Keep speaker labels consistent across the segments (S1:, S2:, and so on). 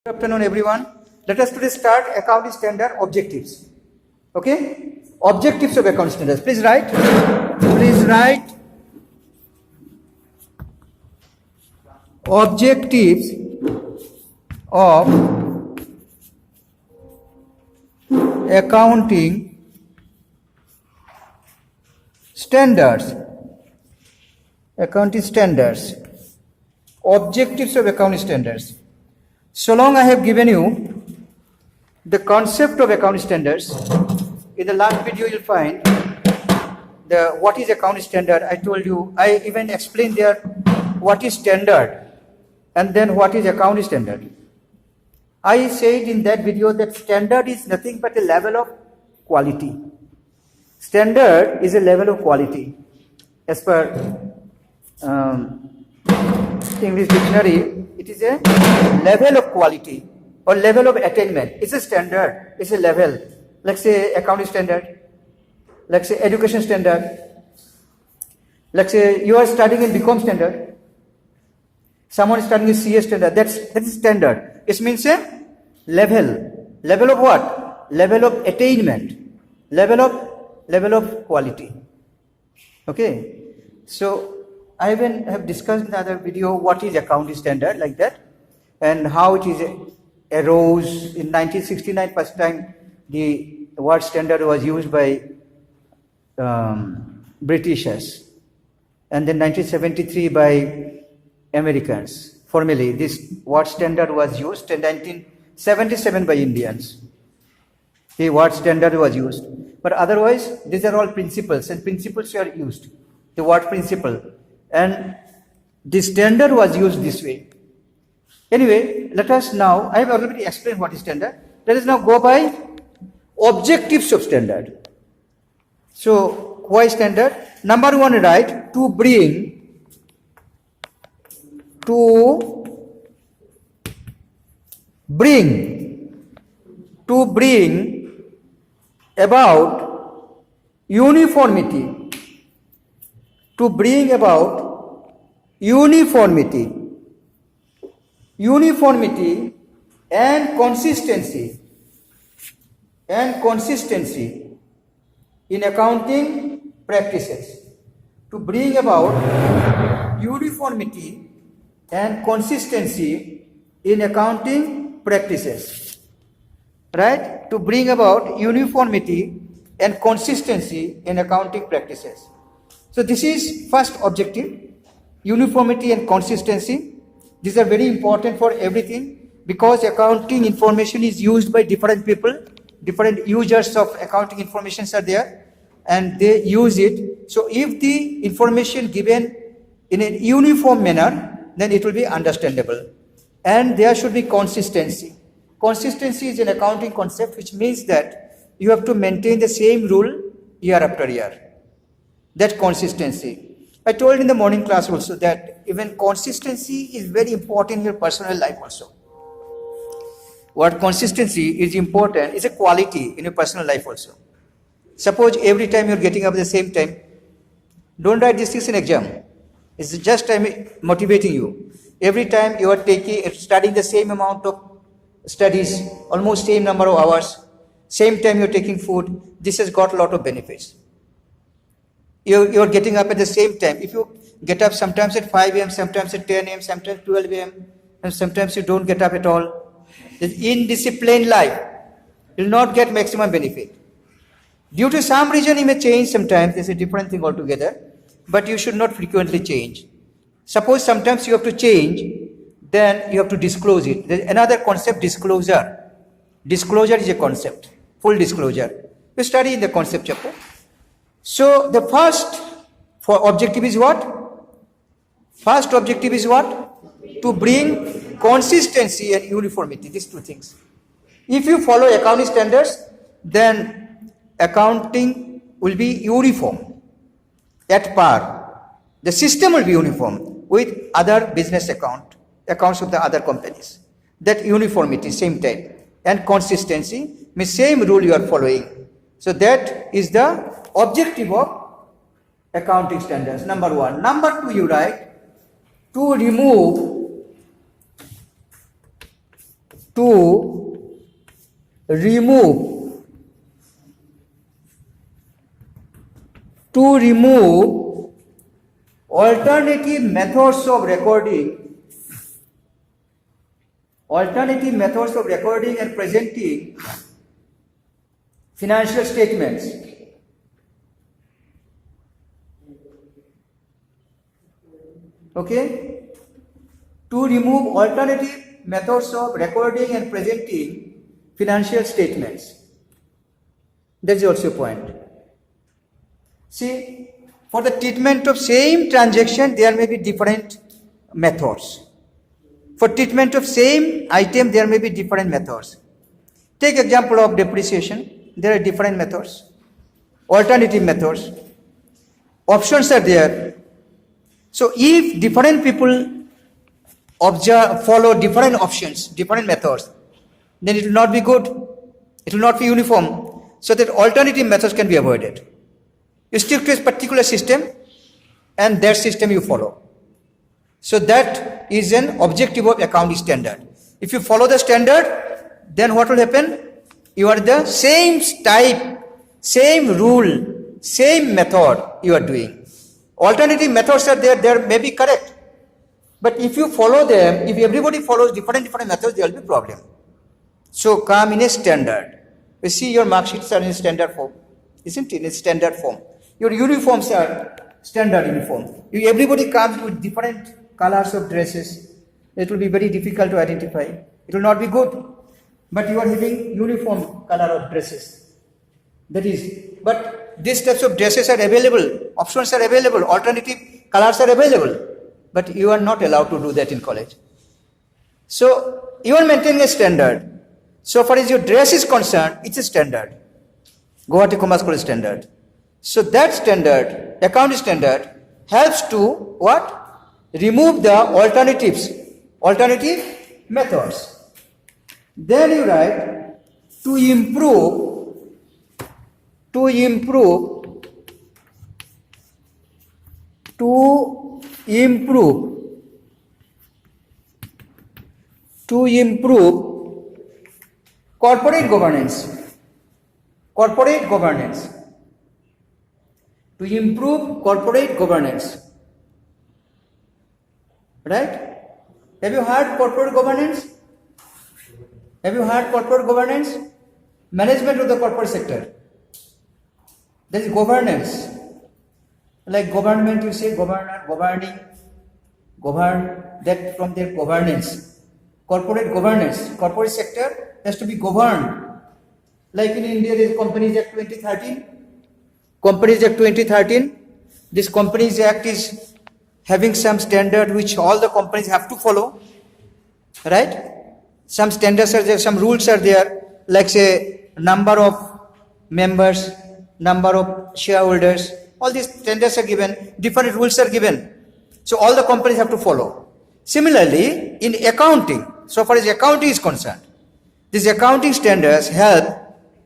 S1: Good afternoon, everyone. Let us today start accounting standard objectives. Okay? Objectives of accounting standards. Please write. Please write. Objectives of accounting standards. Accounting standards. Objectives of accounting standards. So long I have given you the concept of accounting standards. In the last video you'll find what is accounting standard. I told you, I even explained there what is standard and then what is accounting standard. I said in that video that standard is nothing but a level of quality. Standard is a level of quality. As per English dictionary, it is a level of quality or level of attainment. It's a standard, it's a level. Like say accounting standard, like say education standard, like say you are studying in BCom standard, someone is studying in CA standard, that is standard. It means a level. Level of what? Level of attainment. Level of quality. Okay. So I even have discussed in the other video what is accounting standard like that and how it is arose in 1969. First time the word standard was used by Britishers, and then 1973 by Americans. Formally this word standard was used in 1977 by Indians. The word standard was used, but otherwise these are all principles, and principles are used. The word principle. And the standard was used this way. Anyway, let us now, I have already explained what is standard. Let us now go by objectives of standard. So, why standard? Number one, right, to bring about uniformity. To bring about uniformity and consistency in accounting practices. To bring about uniformity and consistency in accounting practices. Right? To bring about uniformity and consistency in accounting practices. So this is first objective, uniformity and consistency. These are very important for everything because accounting information is used by different people, different users of accounting information are there and they use it. So if the information given in a uniform manner, then it will be understandable. And there should be consistency. Consistency is an accounting concept which means that you have to maintain the same rule year after year. That consistency. I told in the morning class also that even consistency is very important in your personal life also. What consistency is important is a quality in your personal life also. Suppose every time you are getting up at the same time, don't write these things in exam. It's just motivating you. Every time you are studying the same amount of studies, almost same number of hours, same time you are taking food, this has got a lot of benefits. You're getting up at the same time. If you get up sometimes at 5 a.m., sometimes at 10 a.m., sometimes 12 a.m., and sometimes you don't get up at all. In disciplined life, you will not get maximum benefit. Due to some reason, you may change sometimes. There's a different thing altogether. But you should not frequently change. Suppose sometimes you have to change, then you have to disclose it. There's another concept, disclosure. Disclosure is a concept. Full disclosure. You study in the concept chapter. So the first objective is what? First objective is what? To bring consistency and uniformity, these two things. If you follow accounting standards, then accounting will be uniform, at par. The system will be uniform with other business accounts of the other companies. That uniformity, same type. And consistency means same rule you are following. So that is the objective of accounting standards, number one. Number two, you write to remove to remove alternative methods of recording and presenting financial statements. Okay? To remove alternative methods of recording and presenting financial statements. That's also a point. See, for the treatment of same transaction, there may be different methods. For treatment of same item, there may be different methods. Take example of depreciation. There are different methods, alternative methods. Options are there. So if different people follow different options, different methods, then it will not be good. It will not be uniform. So that alternative methods can be avoided. You stick to a particular system and that system you follow. So that is an objective of accounting standard. If you follow the standard, then what will happen? You are the same type, same rule, same method you are doing. Alternative methods are there, they may be correct. But if you follow them, if everybody follows different methods, there will be problem. So come in a standard. You see your mark sheets are in standard form. Isn't it? In standard form. Your uniforms are standard uniform. If everybody comes with different colors of dresses, it will be very difficult to identify. It will not be good. But you are having uniform color of dresses. That is, but these types of dresses are available, options are available, alternative colors are available. But you are not allowed to do that in college. So you are maintaining a standard. So far as your dress is concerned, it's a standard. Guwahati Commerce College standard. So that standard, accounting standard, helps to what? Remove the alternative methods. Then you write to improve corporate governance. To improve corporate governance. Right? Have you heard corporate governance? Management of the corporate sector. There is governance. Like government, you say govern, that from their governance. Corporate governance. Corporate sector has to be governed. Like in India, there is Companies Act 2013. Companies Act 2013. This Companies Act is having some standard which all the companies have to follow. Right? Some standards are there, some rules are there. Like say, number of members, number of shareholders. All these standards are given. Different rules are given. So all the companies have to follow. Similarly, in accounting, so far as accounting is concerned, these accounting standards help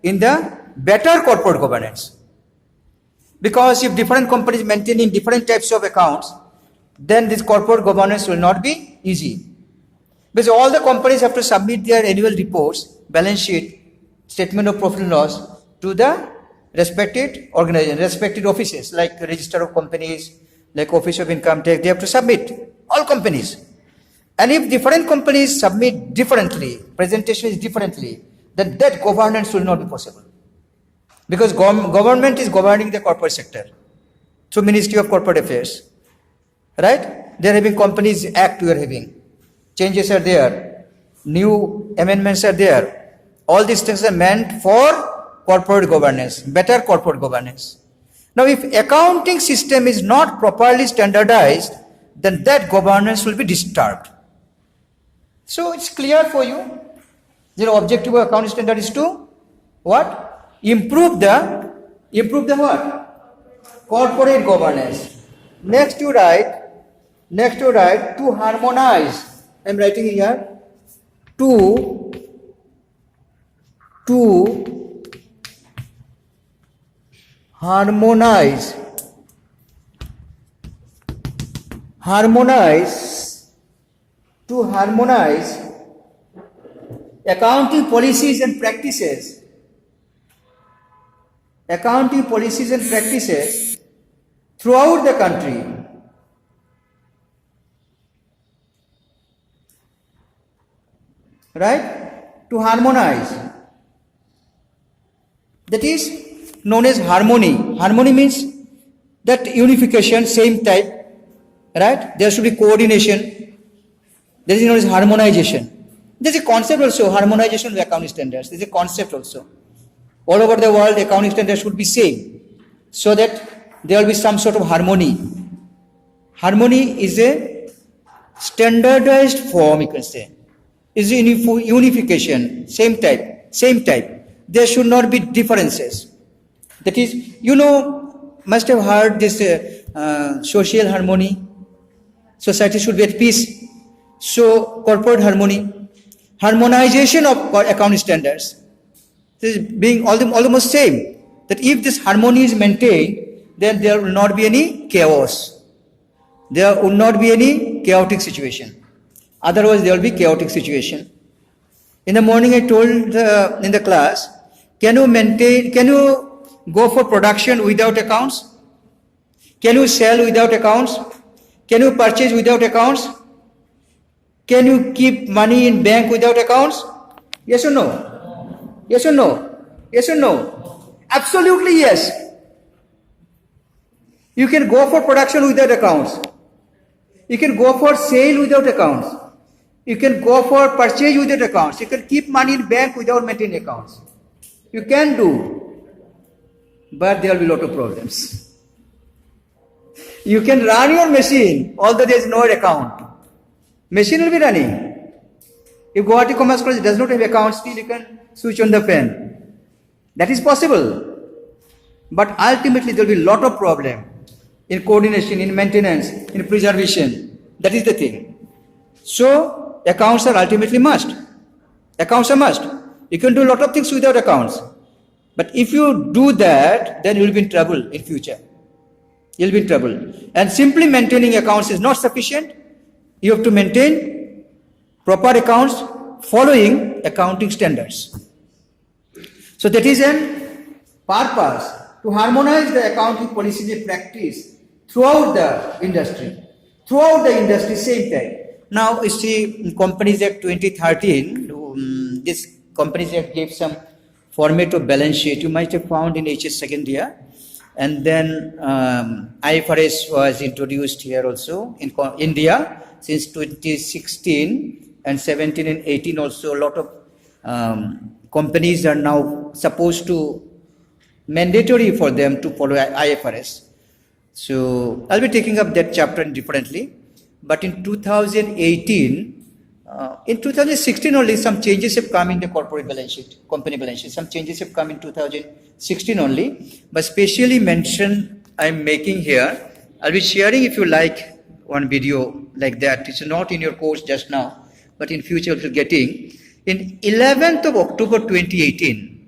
S1: in the better corporate governance. Because if different companies maintaining different types of accounts, then this corporate governance will not be easy. Because all the companies have to submit their annual reports, balance sheet, statement of profit and loss to the respected organization, respected offices like Register of Companies, like Office of Income Tax, they have to submit, all companies. And if different companies submit differently, presentation is differently, then that governance will not be possible. Because government is governing the corporate sector. So Ministry of Corporate Affairs, right? They are having Companies Act, we are having. Changes are there. New amendments are there. All these things are meant for corporate governance, better corporate governance. Now if accounting system is not properly standardized, then that governance will be disturbed. So it's clear for you. The objective of accounting standard is to what? Improve the what? Corporate governance. Next you write to harmonize. I am writing here to harmonize accounting policies and practices throughout the country right, to harmonize. That is known as harmony. Harmony means that unification, same type, right? There should be coordination. That is known as harmonization. There is a concept also, harmonization of accounting standards. There is a concept also. All over the world, accounting standards should be same, so that there will be some sort of harmony. Harmony is a standardized form, you can say. Is unification, same type. There should not be differences. That is, you know, must have heard this social harmony. Society should be at peace. So, corporate harmony, harmonization of accounting standards. This is being almost same. That if this harmony is maintained, then there will not be any chaos. There will not be any chaotic situation. Otherwise, there will be chaotic situation. In the morning, I told in the class, can you go for production without accounts? Can you sell without accounts? Can you purchase without accounts? Can you keep money in bank without accounts? Yes or no? Yes or no? Yes or no? Absolutely yes. You can go for production without accounts. You can go for sale without accounts. You can go for purchase without accounts. You can keep money in bank without maintaining accounts. You can do, but there will be a lot of problems. You can run your machine, although there is no account. Machine will be running. If Guwahati Commerce College does not have account, still you can switch on the fan. That is possible. But ultimately there will be a lot of problem in coordination, in maintenance, in preservation. That is the thing. So, accounts are ultimately must. Accounts are must. You can do a lot of things without accounts. But if you do that, then you will be in trouble in future. You will be in trouble. And simply maintaining accounts is not sufficient. You have to maintain proper accounts following accounting standards. So that is an purpose to harmonize the accounting policies and practice throughout the industry. Throughout the industry, same time. Now, you see, in Companies Act 2013, this Companies Act gave some format of balance sheet. You might have found in HS second year. And then IFRS was introduced here also in India since 2016 and 17 and 18 also. A lot of companies are now supposed to mandatory for them to follow IFRS. So I'll be taking up that chapter differently. But in 2018, in 2016 only some changes have come in the corporate balance sheet, company balance sheet. Some changes have come in 2016 only. But specially mention I'm making here. I'll be sharing if you like one video like that. It's not in your course just now, but in future you'll getting. In 11th of October 2018,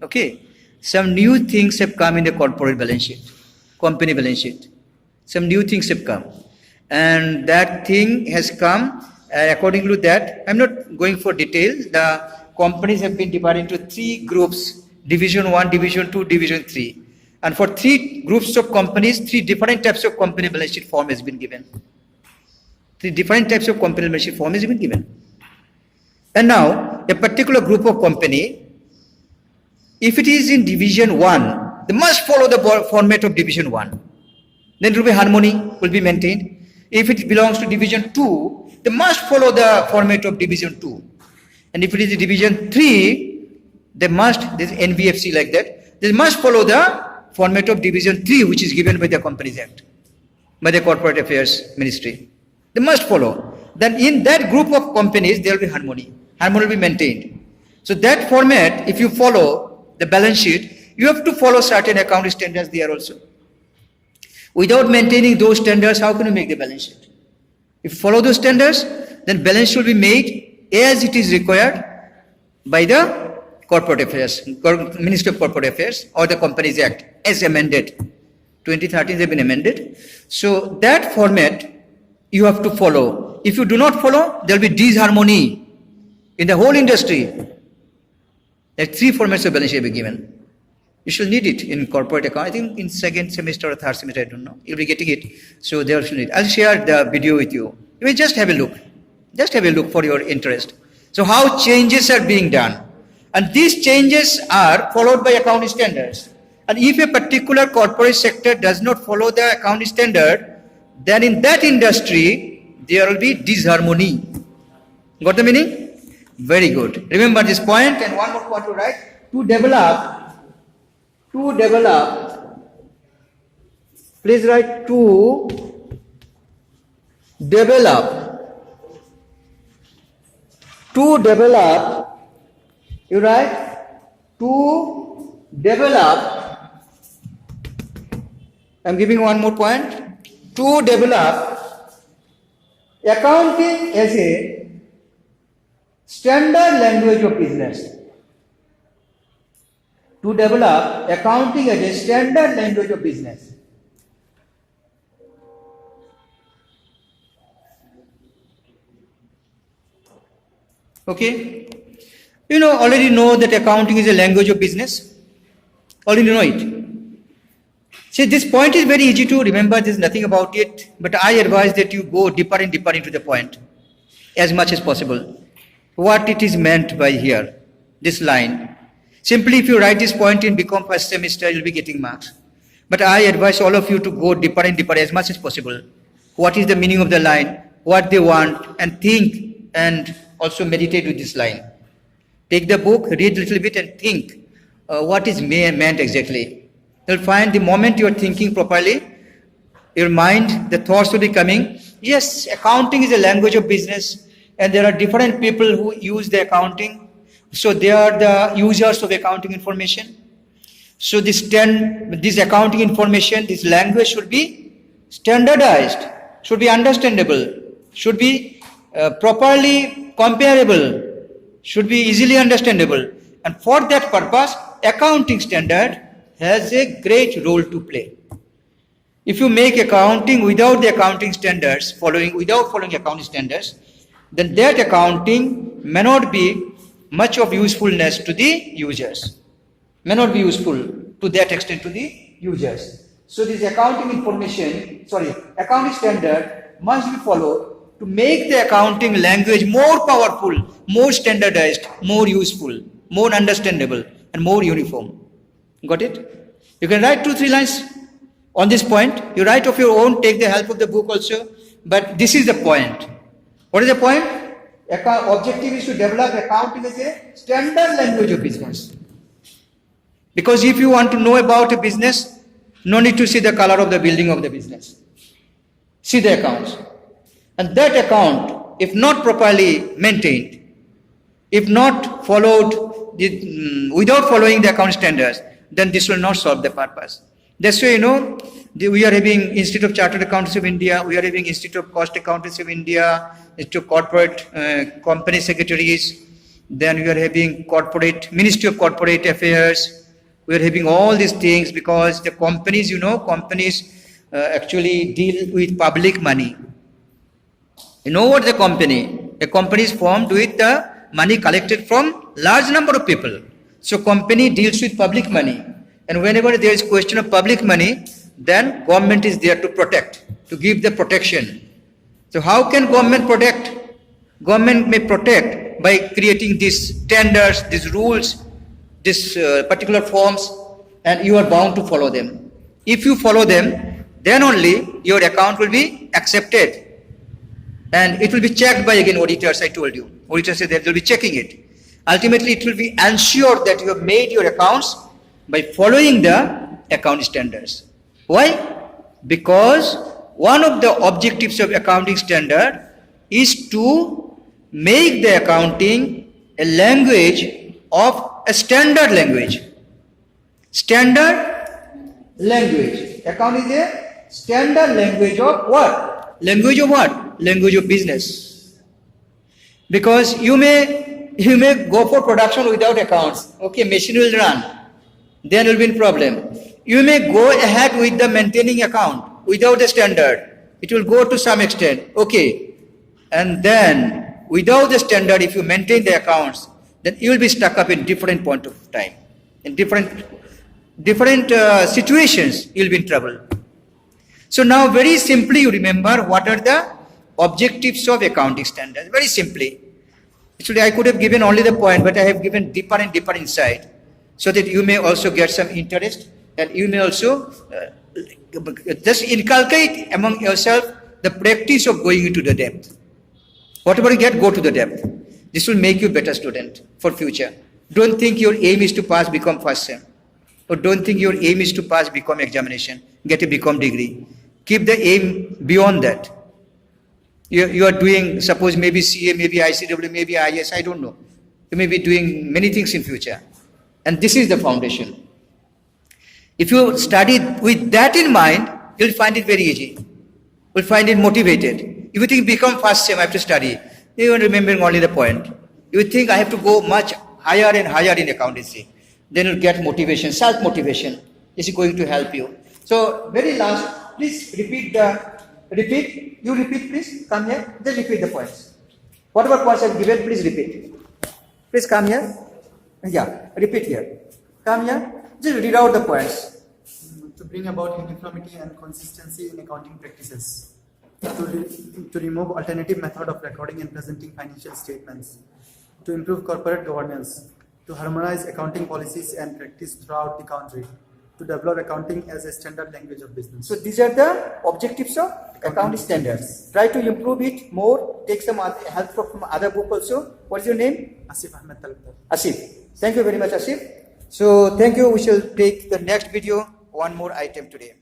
S1: okay, some new things have come in the corporate balance sheet, company balance sheet. Some new things have come. And that thing has come, according to that, I'm not going for details. The companies have been divided into 3 groups, Division 1, Division 2, Division 3. And for 3 groups of companies, 3 different types of company balance sheet form has been given. 3 different types of company balance sheet form has been given. And now, a particular group of company, if it is in Division 1, they must follow the format of Division 1. Then it will be harmony, will be maintained. If it belongs to Division 2, they must follow the format of Division 2. And if it is Division 3, they must, this NBFC like that, they must follow the format of Division 3, which is given by the Companies Act, by the Corporate Affairs Ministry. They must follow. Then in that group of companies, there will be harmony. Harmony will be maintained. So that format, if you follow the balance sheet, you have to follow certain accounting standards there also. Without maintaining those standards, how can you make the balance sheet? If you follow those standards, then balance sheet will be made as it is required by the Corporate Affairs, Ministry of Corporate Affairs or the Companies Act as amended. 2013 they have been amended. So that format you have to follow If you do not follow, there will be disharmony in the whole industry. There are 3 formats of balance sheet will be given. You should need it in corporate account. I think in second semester or third semester, I don't know. You'll be getting it. So there should need. I'll share the video with you. You may just have a look. Just have a look for your interest. So how changes are being done. And these changes are followed by accounting standards. And if a particular corporate sector does not follow the accounting standard, then in that industry, there will be disharmony. Got the meaning? Very good. Remember this point, and one more point to write. To develop, please write to develop, you write to develop, I'm giving one more point, to develop accounting as a standard language of business. To develop accounting as a standard language of business. Okay? You already know that accounting is a language of business. Already know it. See, this point is very easy to remember. There's nothing about it. But I advise that you go deeper and deeper into the point as much as possible. What it is meant by here, this line. Simply, if you write this point in BCom first semester, you'll be getting marks. But I advise all of you to go deeper and deeper as much as possible. What is the meaning of the line? What they want, and think, and also meditate with this line. Take the book, read a little bit, and think what is meant exactly. You'll find the moment you are thinking properly, your mind, the thoughts will be coming. Yes, accounting is a language of business, and there are different people who use the accounting. So they are the users of accounting information. So this accounting information, this language should be standardized, should be understandable, should be properly comparable, should be easily understandable. And for that purpose, accounting standard has a great role to play. If you make accounting without the accounting standards, without following accounting standards, then that accounting may not be much of usefulness to the users. May not be useful to that extent to the users. So this accounting standard must be followed to make the accounting language more powerful, more standardized, more useful, more understandable, and more uniform. Got it? You can write 2-3 lines on this point. You write of your own, take the help of the book also. But this is the point. What is the point? Objective is to develop accounting as a standard language of business. Because if you want to know about a business, no need to see the color of the building of the business. See the accounts. And that account, if not properly maintained, if not followed, without following the account standards, then this will not solve the purpose. That's why, we are having Institute of Chartered Accountants of India, we are having Institute of Cost Accountants of India, Institute of Corporate Company Secretaries, then we are having Ministry of Corporate Affairs, we are having all these things because the companies, actually deal with public money. You know what the company? A company is formed with the money collected from large number of people. So company deals with public money. And whenever there is question of public money, then government is there to protect, to give the protection. So how can government protect? Government may protect by creating these standards, these rules, these particular forms, and you are bound to follow them. If you follow them, then only your account will be accepted. And it will be checked by, again, auditors, I told you. Auditors say they will be checking it. Ultimately, it will be ensured that you have made your accounts by following the accounting standards. Why? Because one of the objectives of accounting standard is to make the accounting a language of a standard language. Standard language. Account is a standard language of what? Language of what? Language of business. Because you may go for production without accounts. Okay, machine will run. Then will be a problem. You may go ahead with the maintaining account without the standard. It will go to some extent. Okay. And then, without the standard, if you maintain the accounts, then you will be stuck up in different point of time. In different situations, you will be in trouble. So now, very simply, you remember what are the objectives of accounting standards. Very simply. Actually, I could have given only the point, but I have given deeper and deeper insight, so that you may also get some interest, and you may also just inculcate among yourself the practice of going into the depth. Whatever you get, go to the depth. This will make you a better student for future. Don't think your aim is to pass, become first sem. Or don't think your aim is to pass, become examination, get a become degree. Keep the aim beyond that. You are doing, suppose maybe CA, maybe ICW, maybe IS, I don't know. You may be doing many things in future. And this is the foundation. If you study with that in mind, you'll find it very easy. You'll find it motivated. If you think become first sem, I have to study, you are remembering only the point. You think I have to go much higher and higher in accountancy. Then you'll get motivation, self-motivation. This is going to help you. So, very last, please repeat, you repeat please, come here, just repeat the points. Whatever points I've given, please repeat. Please come here. Yeah, repeat here. Come here, just read out the points.
S2: To bring about uniformity and consistency in accounting practices. To remove alternative method of recording and presenting financial statements. To improve corporate governance. To harmonize accounting policies and practice throughout the country. To develop accounting as a standard language of business.
S1: So these are the objectives of accounting standards. Try to improve it more. Take some help from other book also. What is your name?
S2: Asif Ahmed Talukdar.
S1: Asif. Thank you very much, Asif. So thank you. We shall take the next video, one more item today.